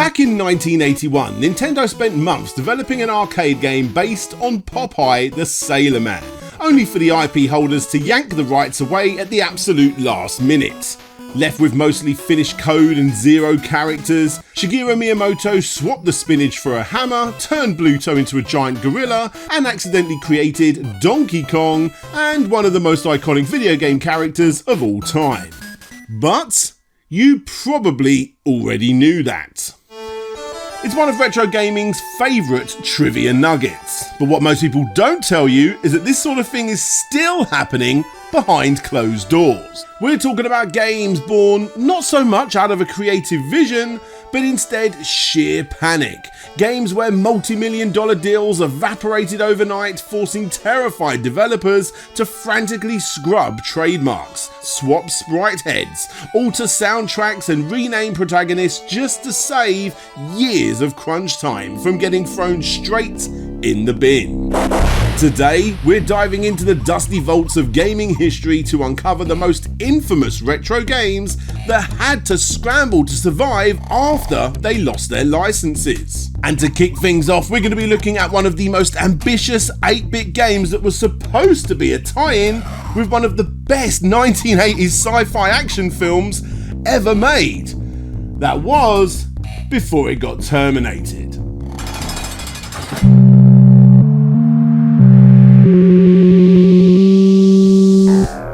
Back in 1981, Nintendo spent months developing an arcade game based on Popeye the Sailor Man, only for the IP holders to yank the rights away at the absolute last minute. Left with mostly finished code and 0 characters, Shigeru Miyamoto swapped the spinach for a hammer, turned Bluto into a giant gorilla, and accidentally created Donkey Kong and one of the most iconic video game characters of all time. But you probably already knew that. It's one of retro gaming's favourite trivia nuggets, but what most people don't tell you is that this sort of thing is still happening behind closed doors. We're talking about games born not so much out of a creative vision, but instead sheer panic. Games where multi-million-dollar deals evaporated overnight, forcing terrified developers to frantically scrub trademarks, swap sprite heads, alter soundtracks and rename protagonists just to save years of crunch time from getting thrown straight in the bin. Today, we're diving into the dusty vaults of gaming history to uncover the most infamous retro games that had to scramble to survive after they lost their licenses. And to kick things off, we're going to be looking at one of the most ambitious 8-bit games that was supposed to be a tie-in with one of the best 1980s sci-fi action films ever made. That was before it got terminated.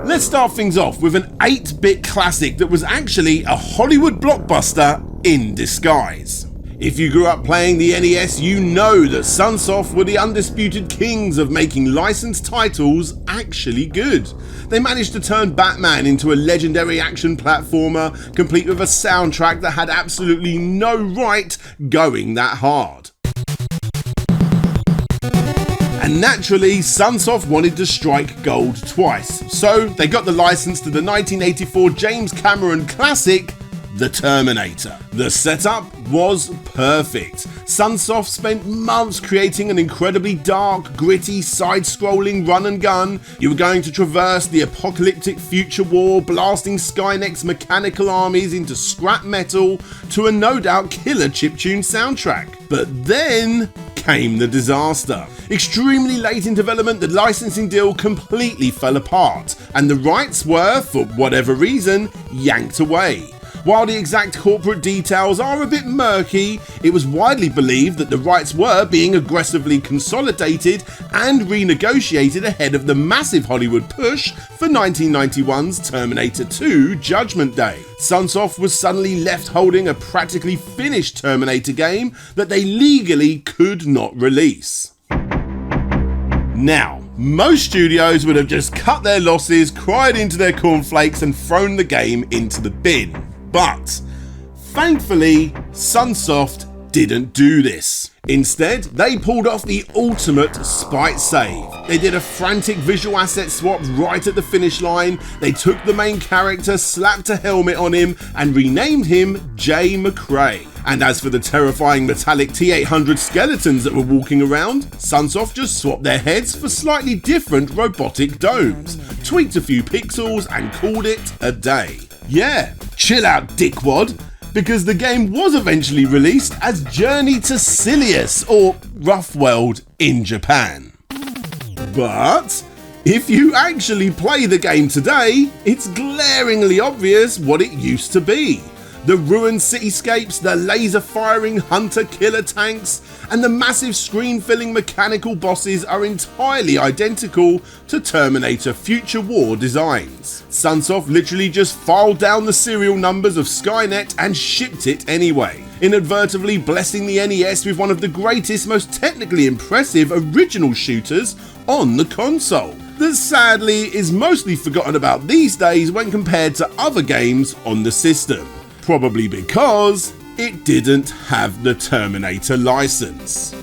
Let's start things off with an 8-bit classic that was actually a Hollywood blockbuster in disguise. If you grew up playing the NES, you know that Sunsoft were the undisputed kings of making licensed titles actually good. They managed to turn Batman into a legendary action platformer, complete with a soundtrack that had absolutely no right going that hard. And naturally, Sunsoft wanted to strike gold twice, so they got the license to the 1984 James Cameron classic, The Terminator. The setup was perfect. Sunsoft spent months creating an incredibly dark, gritty, side-scrolling run and gun. You were going to traverse the apocalyptic future war, blasting Skynet's mechanical armies into scrap metal to a no doubt killer chiptune soundtrack. But then came the disaster. Extremely late in development, the licensing deal completely fell apart, and the rights were, for whatever reason, yanked away. While the exact corporate details are a bit murky, it was widely believed that the rights were being aggressively consolidated and renegotiated ahead of the massive Hollywood push for 1991's Terminator 2 Judgment Day. Sunsoft was suddenly left holding a practically finished Terminator game that they legally could not release. Now, most studios would have just cut their losses, cried into their cornflakes and thrown the game into the bin. But thankfully, Sunsoft didn't do this. Instead, they pulled off the ultimate spite save. They did a frantic visual asset swap right at the finish line. They took the main character, slapped a helmet on him, and renamed him Jay McRae. And as for the terrifying metallic T-800 skeletons that were walking around, Sunsoft just swapped their heads for slightly different robotic domes, tweaked a few pixels, and called it a day. Yeah, chill out, dickwad, because the game was eventually released as Journey to Silius, or Rough World in Japan. But if you actually play the game today, it's glaringly obvious what it used to be. The ruined cityscapes, the laser-firing hunter-killer tanks, and the massive screen-filling mechanical bosses are entirely identical to Terminator Future War designs. Sunsoft literally just filed down the serial numbers of Skynet and shipped it anyway, inadvertently blessing the NES with one of the greatest, most technically impressive original shooters on the console, that sadly is mostly forgotten about these days when compared to other games on the system. Probably because it didn't have the Terminator license.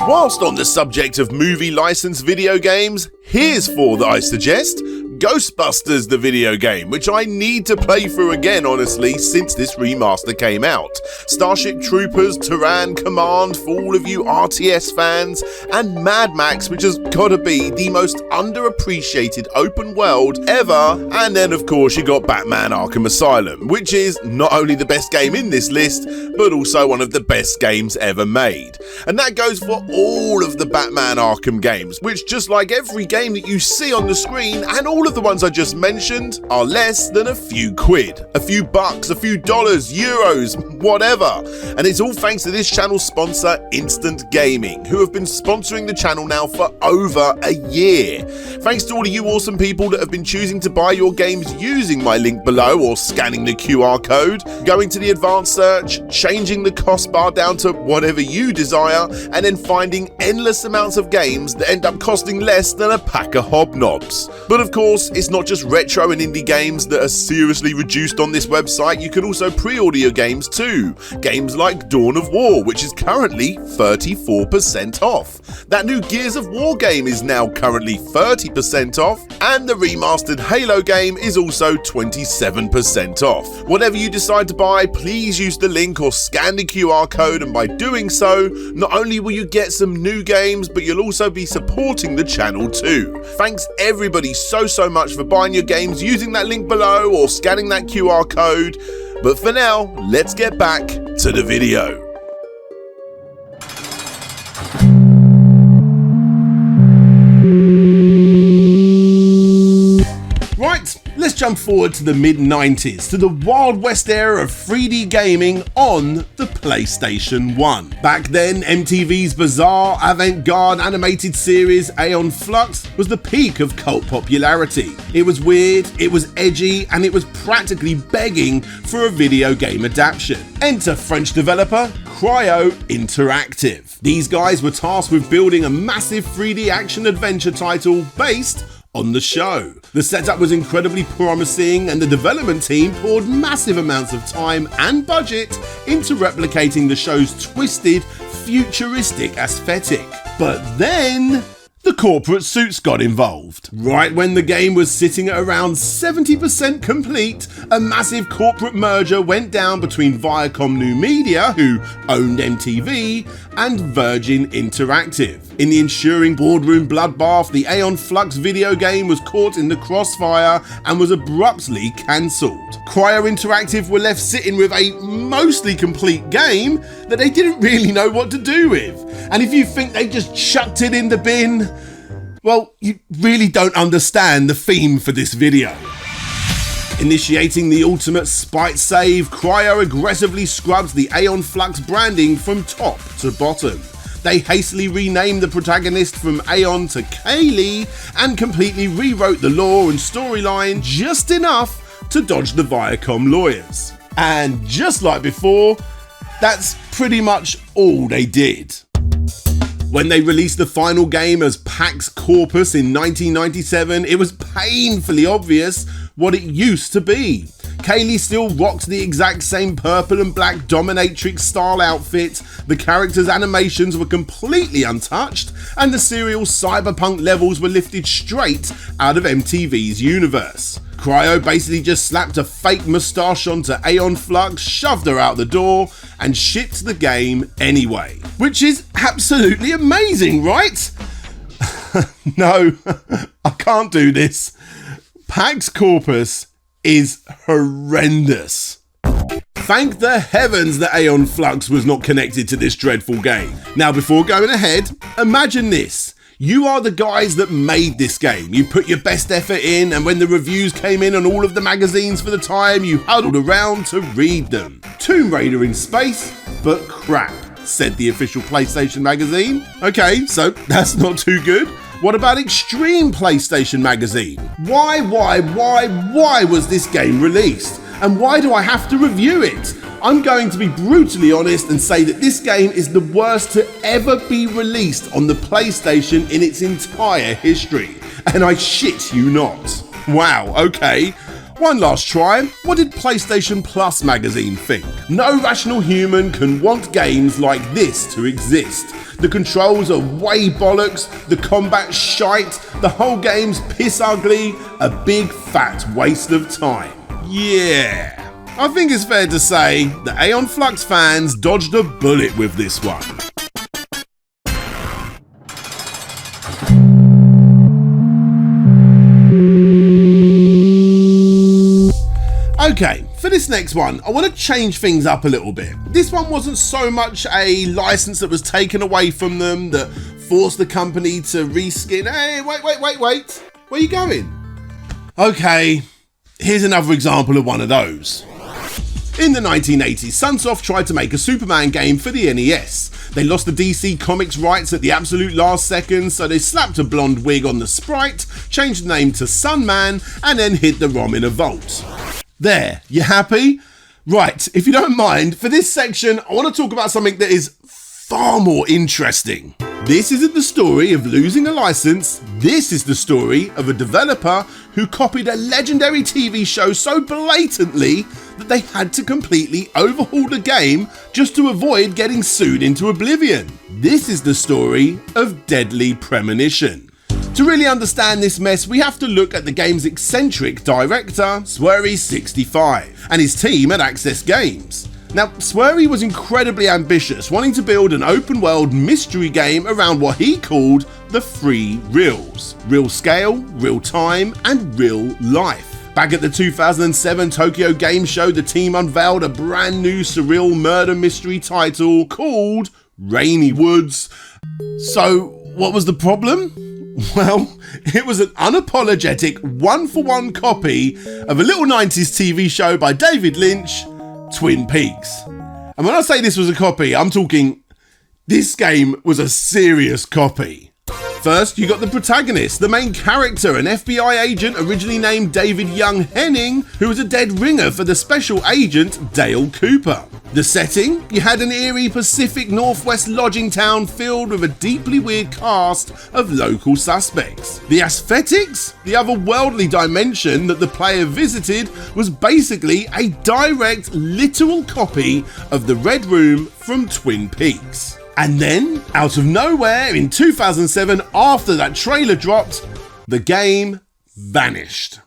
Whilst on the subject of movie licensed video games, here's four that I suggest Ghostbusters the video game, which I need to play through again honestly since this remaster came out. Starship Troopers, Terran Command for all of you RTS fans, and Mad Max, which has gotta be the most underappreciated open world ever. And then of course you got Batman Arkham Asylum, which is not only the best game in this list, but also one of the best games ever made. And that goes for all of the Batman Arkham games, which just like every game that you see on the screen, and all of the ones I just mentioned, are less than a few quid, a few bucks, a few dollars, euros, whatever. And it's all thanks to this channel's sponsor, Instant Gaming, who have been sponsoring the channel now for over a year. Thanks to all of you awesome people that have been choosing to buy your games using my link below or scanning the QR code, going to the advanced search, changing the cost bar down to whatever you desire, and then finding endless amounts of games that end up costing less than a pack of hobnobs. But of course, it's not just retro and indie games that are seriously reduced on this website. You can also pre-order your games too. Games like Dawn of War, which is currently 34% off. That new Gears of War game is now currently 30% off, and the remastered Halo game is also 27% off. Whatever you decide to buy, please use the link or scan the QR code, and by doing so, not only will you get some new games, but you'll also be supporting the channel too. Thanks everybody so much for buying your games using that link below or scanning that QR code. But for now, let's get back to the video. Right, let's jump forward to the mid-90s, to the Wild West era of 3D gaming on the PlayStation 1. Back then, MTV's bizarre, avant-garde animated series Aeon Flux was the peak of cult popularity. It was weird, it was edgy, and it was practically begging for a video game adaptation. Enter French developer Cryo Interactive. These guys were tasked with building a massive 3D action-adventure title based on the show. The setup was incredibly promising, and the development team poured massive amounts of time and budget into replicating the show's twisted, futuristic aesthetic. But then the corporate suits got involved. Right when the game was sitting at around 70% complete, a massive corporate merger went down between Viacom New Media, who owned MTV, and Virgin Interactive. In the ensuing boardroom bloodbath, the Aeon Flux video game was caught in the crossfire and was abruptly cancelled. Cryo Interactive were left sitting with a mostly complete game that they didn't really know what to do with. And if you think they just chucked it in the bin, well, you really don't understand the theme for this video. Initiating the ultimate spite save, Cryo aggressively scrubs the Aeon Flux branding from top to bottom. They hastily renamed the protagonist from Aeon to Kaylee and completely rewrote the lore and storyline just enough to dodge the Viacom lawyers. And just like before, that's pretty much all they did. When they released the final game as PAX Corpus in 1997, it was painfully obvious what it used to be. Kaylee still rocked the exact same purple and black dominatrix style outfit, the character's animations were completely untouched, and the serial cyberpunk levels were lifted straight out of MTV's universe. Cryo basically just slapped a fake moustache onto Aeon Flux, shoved her out the door, and shipped the game anyway. Which is absolutely amazing, right? No, I can't do this. PAX Corpus is horrendous. Thank the heavens that Aeon Flux was not connected to this dreadful game. Now, before going ahead, imagine this. You are the guys that made this game. You put your best effort in, and when the reviews came in on all of the magazines for the time, you huddled around to read them. Tomb Raider in space, but crap, said the official PlayStation magazine. Okay, so that's not too good. What about Extreme PlayStation magazine? Why was this game released? And why do I have to review it? I'm going to be brutally honest and say that this game is the worst to ever be released on the PlayStation in its entire history. And I shit you not. Wow, okay. One last try. What did PlayStation Plus magazine think? No rational human can want games like this to exist. The controls are way bollocks, the combat shite, The whole game's piss ugly, a big fat waste of time. Yeah. I think it's fair to say that Aeon Flux fans dodged a bullet with this one. Okay, for this next one, I want to change things up a little bit. This one wasn't so much a license that was taken away from them that forced the company to reskin. Hey, wait. Where are you going? Okay, here's another example of one of those. In the 1980s, Sunsoft tried to make a Superman game for the NES. They lost the DC Comics rights at the absolute last second, so they slapped a blonde wig on the sprite, changed the name to Sunman, and then hid the ROM in a vault. There, you happy? Right, if you don't mind, for this section, I want to talk about something that is far more interesting. This isn't the story of losing a license, this is the story of a developer who copied a legendary TV show so blatantly that they had to completely overhaul the game just to avoid getting sued into oblivion. This is the story of Deadly Premonition. To really understand this mess, we have to look at the game's eccentric director, Swery65, and his team at Access Games. Now, Swery was incredibly ambitious, wanting to build an open-world mystery game around what he called the three reals: real scale, real time, and real life. Back at the 2007 Tokyo Game Show, the team unveiled a brand new surreal murder mystery title called Rainy Woods. So, what was the problem? Well, it was an unapologetic one-for-one copy of a little 90s TV show by David Lynch, Twin Peaks. And when I say this was a copy, I'm talking this game was a serious copy. First, you got the protagonist, the main character, an FBI agent originally named David Young Henning, who was a dead ringer for the special agent Dale Cooper. The setting, you had an eerie Pacific Northwest lodging town filled with a deeply weird cast of local suspects. The aesthetics, the otherworldly dimension that the player visited, was basically a direct, literal copy of the Red Room from Twin Peaks. And then, out of nowhere, in 2007, after that trailer dropped, the game vanished.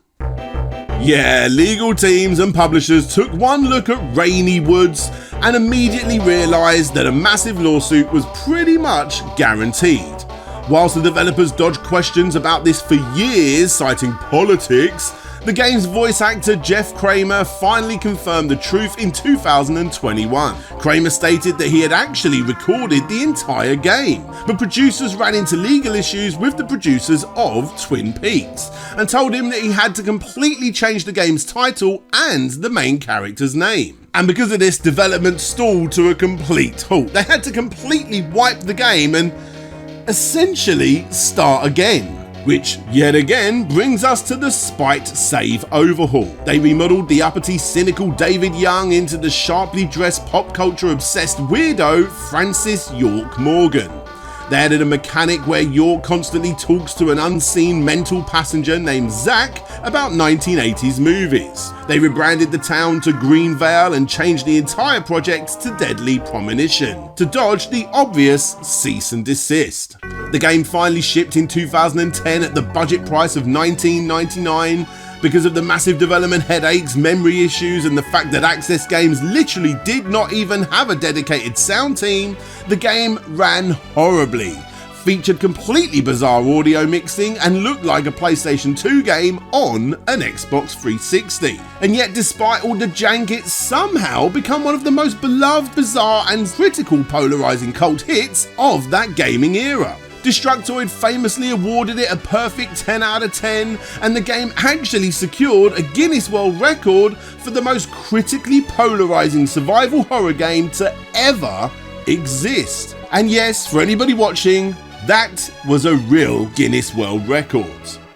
Yeah, legal teams and publishers took one look at Rainy Woods and immediately realised that a massive lawsuit was pretty much guaranteed. Whilst the developers dodged questions about this for years, citing politics, the game's voice actor Jeff Kramer finally confirmed the truth in 2021. Kramer stated that he had actually recorded the entire game, but producers ran into legal issues with the producers of Twin Peaks and told him that he had to completely change the game's title and the main character's name. And because of this, development stalled to a complete halt. They had to completely wipe the game and essentially start again. Which, yet again, brings us to the Spite Save overhaul. They remodeled the uppity, cynical David Young into the sharply dressed, pop culture obsessed weirdo Francis York Morgan. They added a mechanic where York constantly talks to an unseen mental passenger named Zach about 1980s movies. They rebranded the town to Greenvale and changed the entire project to Deadly Premonition to dodge the obvious cease and desist. The game finally shipped in 2010 at the budget price of $19.99. Because of the massive development headaches, memory issues, and the fact that Access Games literally did not even have a dedicated sound team, the game ran horribly, featured completely bizarre audio mixing, and looked like a PlayStation 2 game on an Xbox 360. And yet, despite all the jank, it somehow became one of the most beloved, bizarre, and critical polarizing cult hits of that gaming era. Destructoid famously awarded it a perfect 10 out of 10, and the game actually secured a Guinness World Record for the most critically polarizing survival horror game to ever exist. And yes, for anybody watching, that was a real Guinness World Record.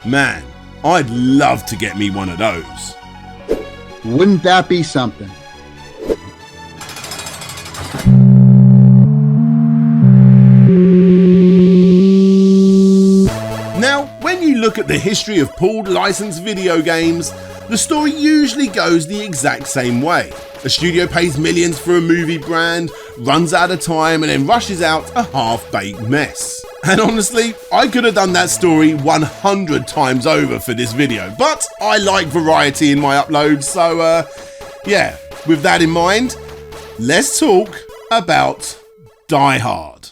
Man, I'd love to get me one of those. Wouldn't that be something? Now, when you look at the history of pooled licensed video games, the story usually goes the exact same way. A studio pays millions for a movie brand, runs out of time, and then rushes out a half-baked mess. And honestly, I could have done that story 100 times over for this video, but I like variety in my uploads, so yeah, with that in mind, let's talk about Die Hard.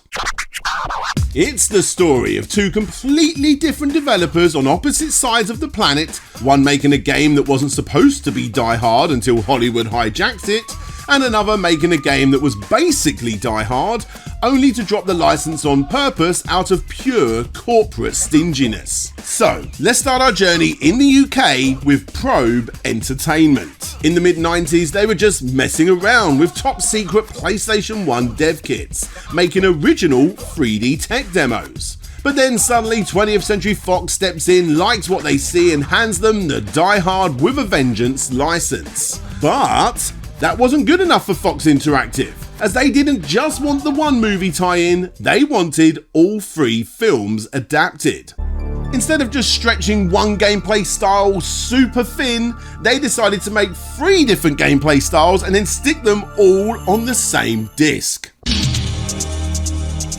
It's the story of two completely different developers on opposite sides of the planet, one making a game that wasn't supposed to be Die Hard until Hollywood hijacked it, and another making a game that was basically Die Hard, only to drop the license on purpose out of pure corporate stinginess. So, let's start our journey in the UK with Probe Entertainment. In the mid-90s, they were just messing around with top secret PlayStation 1 dev kits, making original 3D tech demos. But then suddenly 20th Century Fox steps in, likes what they see, and hands them the Die Hard with a Vengeance license. But that wasn't good enough for Fox Interactive, as they didn't just want the one movie tie-in, they wanted all 3 films adapted. Instead of just stretching one gameplay style super thin, they decided to make 3 different gameplay styles and then stick them all on the same disc.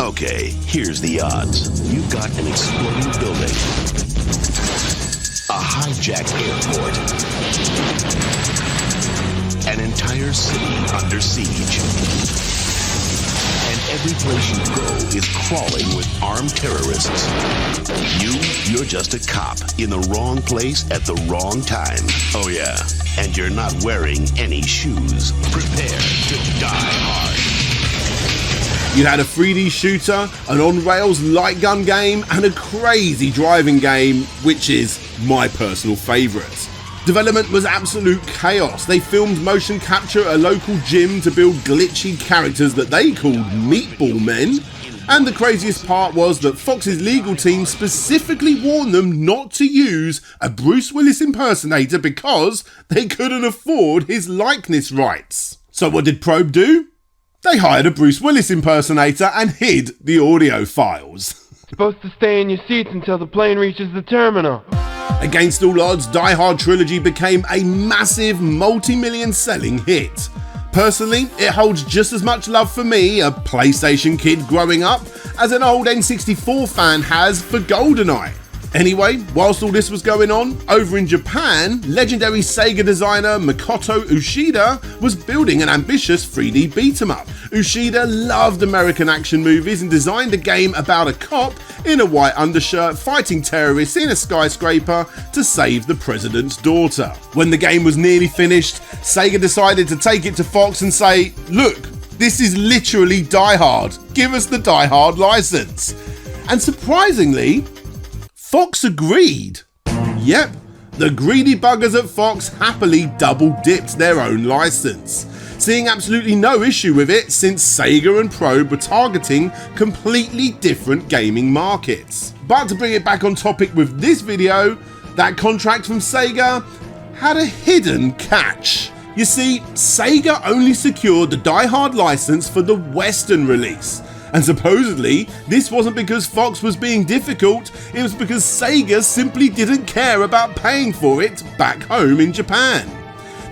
Okay, here's the odds. You've got an exploding building, a hijacked airport, an entire city under siege, and every place you go is crawling with armed terrorists. You're just a cop in the wrong place at the wrong time. Oh yeah, and you're not wearing any shoes. Prepare to die hard. You had a 3D shooter, an on-rails light gun game, and a crazy driving game, which is my personal favourite. Development was absolute chaos. They filmed motion capture at a local gym to build glitchy characters that they called Meatball Men. And the craziest part was that Fox's legal team specifically warned them not to use a Bruce Willis impersonator because they couldn't afford his likeness rights. So what did Probe do? They hired a Bruce Willis impersonator and hid the audio files. Supposed to stay in your seats until the plane reaches the terminal. Against all odds, Die Hard Trilogy became a massive multi-million selling hit. Personally, it holds just as much love for me, a PlayStation kid growing up, as an old N64 fan has for GoldenEye. Anyway, whilst all this was going on, over in Japan, legendary Sega designer Makoto Ushida was building an ambitious 3D beat-em-up. Ushida loved American action movies and designed a game about a cop in a white undershirt fighting terrorists in a skyscraper to save the president's daughter. When the game was nearly finished, Sega decided to take it to Fox and say, "Look, this is literally Die Hard. Give us the Die Hard license." And surprisingly, Fox agreed. Yep, the greedy buggers at Fox happily double-dipped their own license, seeing absolutely no issue with it since Sega and Probe were targeting completely different gaming markets. But to bring it back on topic with this video, that contract from Sega had a hidden catch. You see, Sega only secured the Die Hard license for the Western release. And supposedly, this wasn't because Fox was being difficult, it was because Sega simply didn't care about paying for it back home in Japan.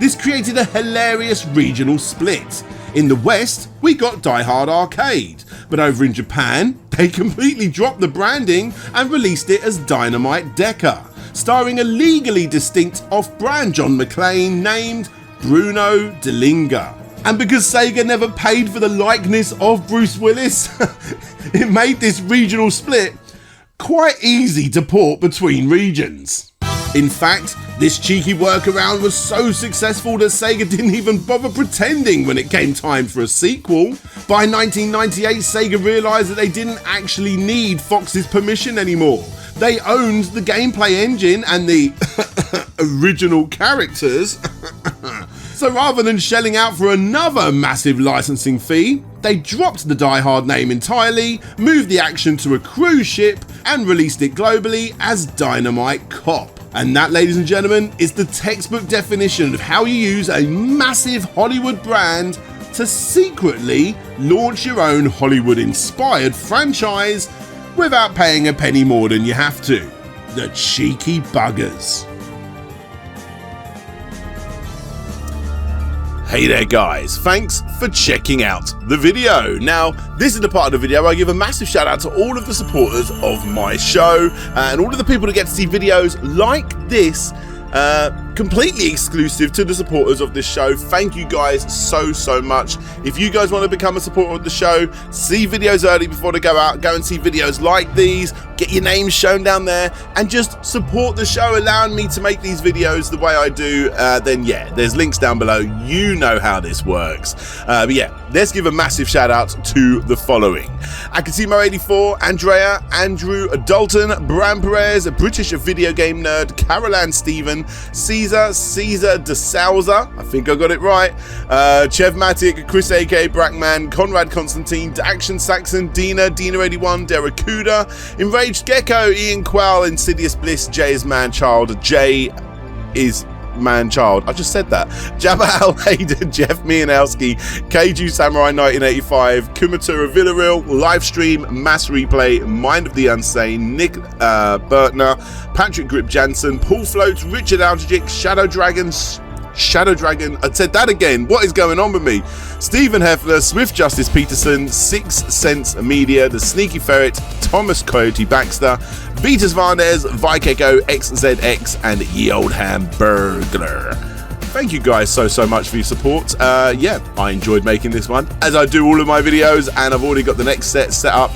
This created a hilarious regional split. In the West, we got Die Hard Arcade, but over in Japan, they completely dropped the branding and released it as Dynamite Deca, starring a legally distinct off-brand John McClane named Bruno Delinga. And because Sega never paid for the likeness of Bruce Willis, it made this regional split quite easy to port between regions. In fact, this cheeky workaround was so successful that Sega didn't even bother pretending when it came time for a sequel. By 1998, Sega realised that they didn't actually need Fox's permission anymore. They owned the gameplay engine and the original characters. So rather than shelling out for another massive licensing fee, they dropped the Die Hard name entirely, moved the action to a cruise ship, and released it globally as Dynamite Cop. And that, ladies and gentlemen, is the textbook definition of how you use a massive Hollywood brand to secretly launch your own Hollywood-inspired franchise without paying a penny more than you have to. The cheeky buggers. Hey there guys, thanks for checking out the video. Now, this is the part of the video where I give a massive shout out to all of the supporters of my show and all of the people that get to see videos like this, completely exclusive to the supporters of this show. Thank you guys so much. If you guys want to become a supporter of the show, see videos early before they go out, go and see videos like these, get your names shown down there, and just support the show, allowing me to make these videos the way I do, then yeah, there's links down below. You know how this works. But yeah, let's give a massive shout out to the following: Akasimo84, Andrea, Andrew Dalton, Bram Perez, a British video game nerd, Carol Ann Stephen, Caesar de Souza, I think I got it right, Chev Matic, Chris A.K. Brackman, Conrad Constantine, Action Saxon, Dina81, Derekuda, Enraged Gecko, Ian Quell, Insidious Bliss, Jay is Manchild, Jay is Manchild, I just said that, Jamal Hayden, Jeff Mianowski, Keiju Samurai 1985, Kumatura Villarreal, Livestream, Mass Replay, Mind of the Unsane, Nick Bertner, Patrick Grip Jansen, Paul Floats, Richard Algic, Shadow Dragon, I said that again, what is going on with me? Stephen Heffler, Swift Justice Peterson, 6 Sense Media, The Sneaky Ferret, Thomas Coyote Baxter, Beatus Varnes, Vikeko, XZX, and Ye Old Hamburglar. Thank you guys so much for your support. Yeah, I enjoyed making this one, as I do all of my videos, and I've already got the next set up.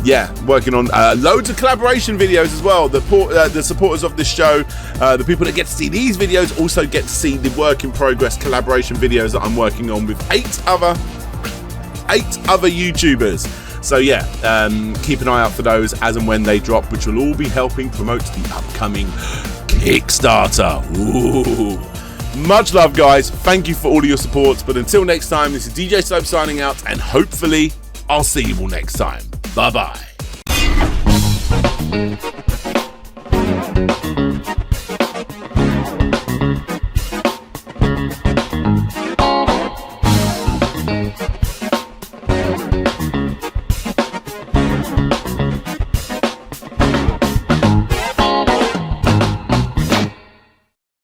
Yeah, working on loads of collaboration videos as well. The supporters of this show, the people that get to see these videos, also get to see the work in progress collaboration videos that I'm working on with 8 other YouTubers. So yeah, keep an eye out for those as and when they drop, which will all be helping promote the upcoming Kickstarter. Ooh. Much love, guys. Thank you for all of your support. But until next time, this is DJ Slope signing out, and hopefully I'll see you all next time. Bye bye.